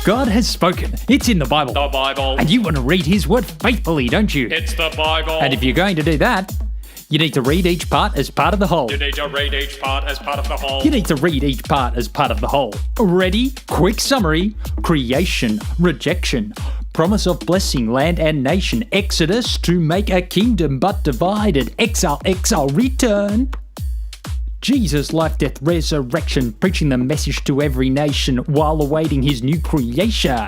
God has spoken. It's in the Bible. The Bible. And you want to read his word faithfully, don't you? It's the Bible. And if you're going to do that, you need to read each part as part of the whole. You need to read each part as part of the whole. You need to read each part as part of the whole. Ready? Quick summary. Creation, rejection, promise of blessing, land and nation, Exodus to make a kingdom but divided, exile, return. Jesus' life, death, resurrection, preaching the message to every nation while awaiting his new creation.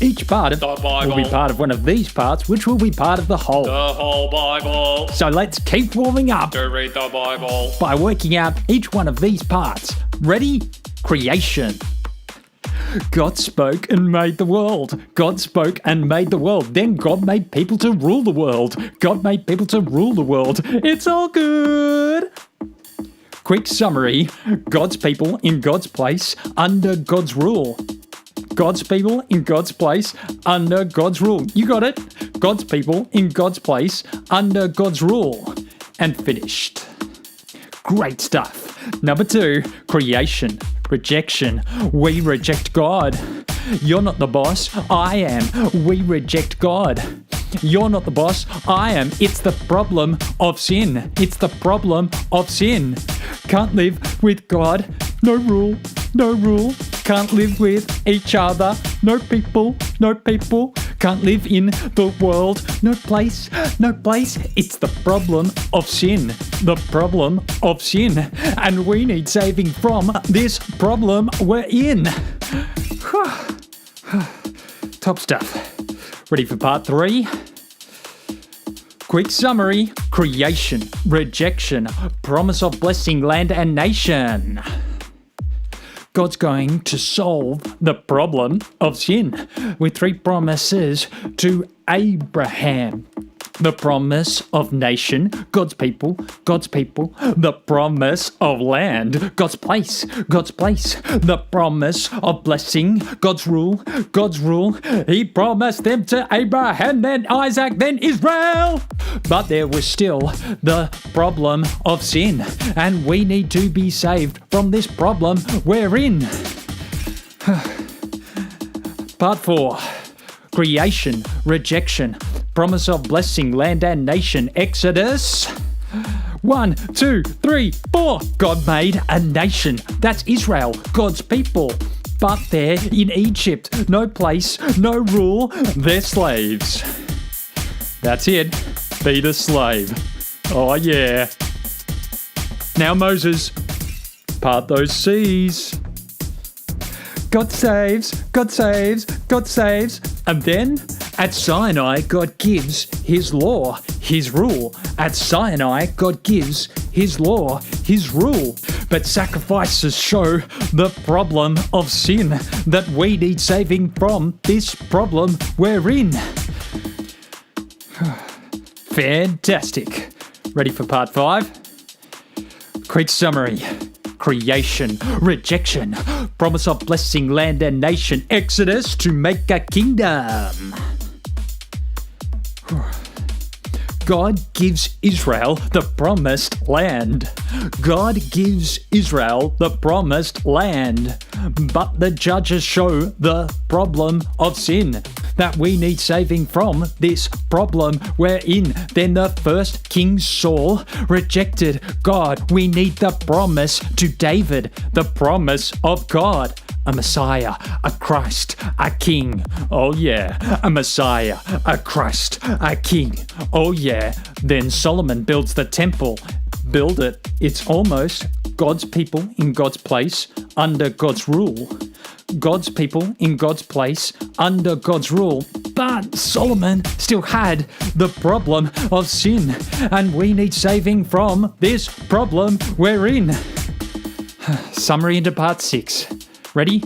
Each part of will be part of one of these parts, which will be part of the whole. The whole Bible. So let's keep warming up To read the Bible. by working out each one of these parts. Ready? Creation. God spoke and made the world. God spoke and made the world. Then God made people to rule the world. God made people to rule the world. It's all good. Quick summary. God's people in God's place under God's rule. God's people in God's place under God's rule. You got it? God's people in God's place under God's rule. And finished. Great stuff. Number 2, creation, rejection. We reject God. You're not the boss. I am. We reject God. You're not the boss. I am. It's the problem of sin. It's the problem of sin. Can't live with God. No rule. No rule. Can't live with each other. No people. No people. Can't live in the world. No place. No place. It's the problem of sin. The problem of sin. And we need saving from this problem we're in. Top stuff. Ready for part 3? Quick summary. Creation, rejection, promise of blessing, land and nation. God's going to solve the problem of sin with 3 promises to Abraham. The promise of nation, God's people, the promise of land, God's place, the promise of blessing, God's rule. He promised them to Abraham, then Isaac, then Israel. But there was still the problem of sin, and we need to be saved from this problem we're in. Part 4. Creation, rejection, promise of blessing, land and nation, Exodus. 1, 2, 3, 4. God made a nation. That's Israel, God's people. But they're in Egypt. No place, no rule. They're slaves. That's it. Be the slave. Oh yeah. Now Moses, part those seas. God saves. And then at Sinai, God gives his law, his rule. At Sinai, God gives his law, his rule. But sacrifices show the problem of sin, that we need saving from this problem we're in. Fantastic. Ready for part 5? Quick summary. Creation, rejection, promise of blessing, land and nation, Exodus to make a kingdom. God gives Israel the promised land. God gives Israel the promised land. But the judges show the problem of sin, that we need saving from this problem we're in. Then the first king Saul rejected God. We need the promise to David, the promise of God. A Messiah, a Christ, a King. Oh yeah, a Messiah, a Christ, a King. Oh yeah. Then Solomon builds the temple. Build it. It's almost God's people in God's place under God's rule. God's people in God's place under God's rule. But Solomon still had the problem of sin, and we need saving from this problem we're in. Summary into part 6. Ready?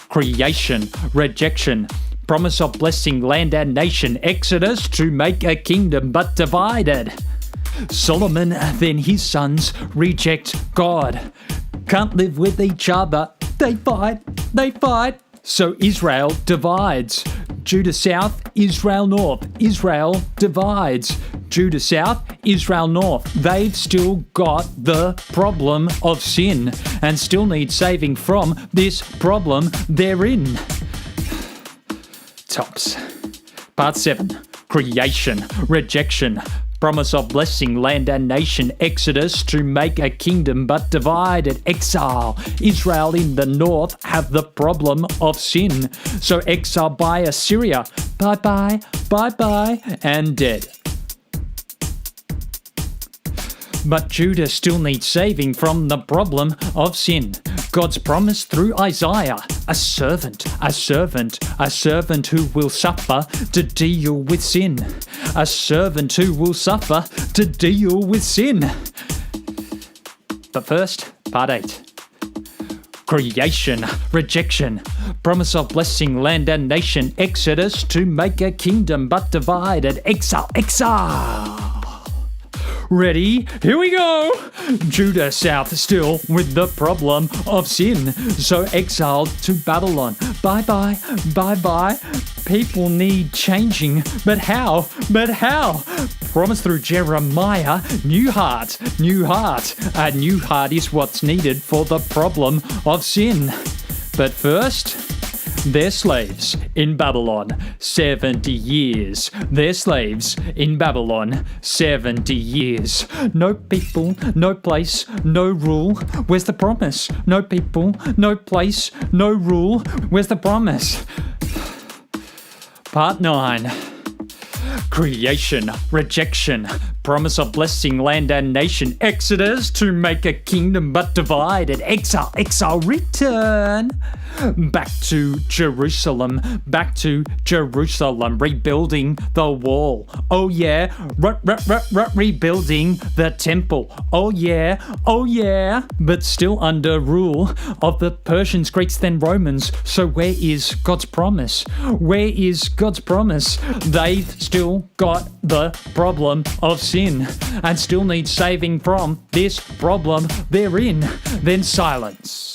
Creation, rejection, promise of blessing, land and nation, Exodus to make a kingdom but divided. Solomon, then his sons, reject God. Can't live with each other. They fight. So Israel divides. Judah south, Israel north. Israel divides. Judah south, Israel north. They've still got the problem of sin and still need saving from this problem they're in. Tops. Part 7. Creation, rejection, promise of blessing, land and nation, Exodus to make a kingdom but divided, exile. Israel in the north have the problem of sin, so exiled by Assyria, bye-bye, bye-bye, and dead. But Judah still needs saving from the problem of sin. God's promise through Isaiah, a servant who will suffer to deal with sin. A servant who will suffer to deal with sin. But first, part 8. Creation, rejection, promise of blessing, land and nation, Exodus to make a kingdom but divided, exile. Ready? Here we go! Judah south still with the problem of sin, so exiled to Babylon. Bye-bye, bye-bye. People need changing, but how? Promise through Jeremiah, new heart. A new heart is what's needed for the problem of sin. But first, they're slaves in Babylon, 70 years. They're slaves in Babylon, 70 years. No people, no place, no rule. Where's the promise? No people, no place, no rule. Where's the promise? Part 9. Creation, rejection, promise of blessing, land and nation, Exodus to make a kingdom but divided, exile, return. Back to Jerusalem, rebuilding the wall. Oh yeah, rebuilding the temple. Oh yeah, but still under rule of the Persians, Greeks, then Romans. So where is God's promise? They've still got the problem of sin and still need saving from this problem they're in. Then silence.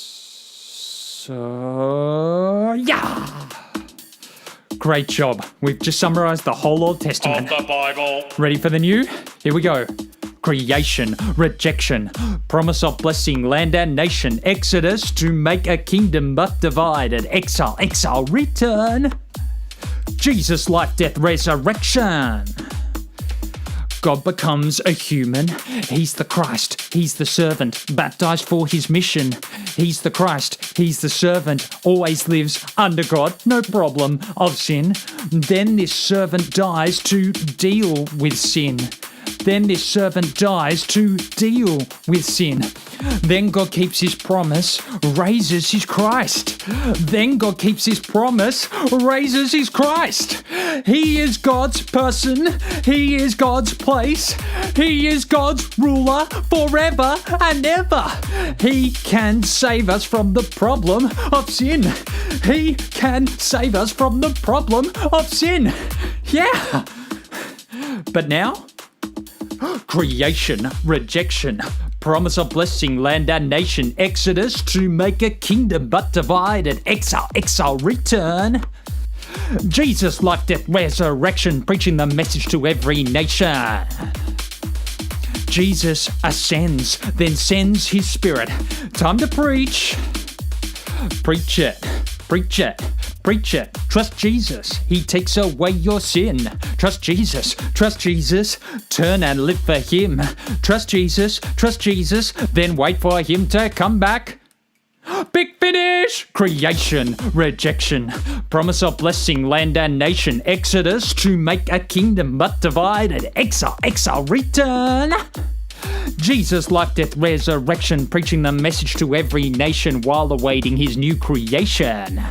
So, yeah! Great job. We've just summarized the whole Old Testament. Of the Bible. Ready for the new? Here we go. Creation, rejection, promise of blessing, land and nation, Exodus to make a kingdom but divided, exile, return. Jesus, life, death, resurrection. God becomes a human. He's the Christ. He's the servant, baptized for his mission. He's the Christ. He's the servant, always lives under God, no problem of sin. Then this servant dies to deal with sin. Then God keeps his promise, raises his Christ. He is God's person. He is God's place. He is God's ruler forever and ever. He can save us from the problem of sin. Yeah. But now, creation, rejection, promise of blessing, land and nation, Exodus to make a kingdom but divided, exile, return. Jesus, life, death, resurrection, preaching the message to every nation. Jesus ascends, then sends his spirit. Time to preach. Preach it. Trust Jesus. He takes away your sin. Trust Jesus. Turn and live for him. Trust Jesus. Then wait for him to come back. Big finish! Creation, rejection, promise of blessing, land and nation, Exodus to make a kingdom but divided, exile, return. Jesus, life, death, resurrection, preaching the message to every nation while awaiting his new creation.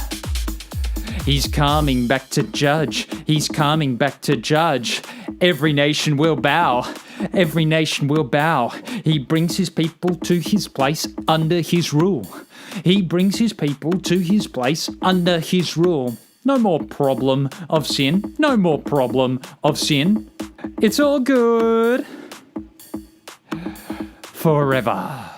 He's coming back to judge. Every nation will bow. He brings his people to his place under his rule. No more problem of sin. It's all good. Forever.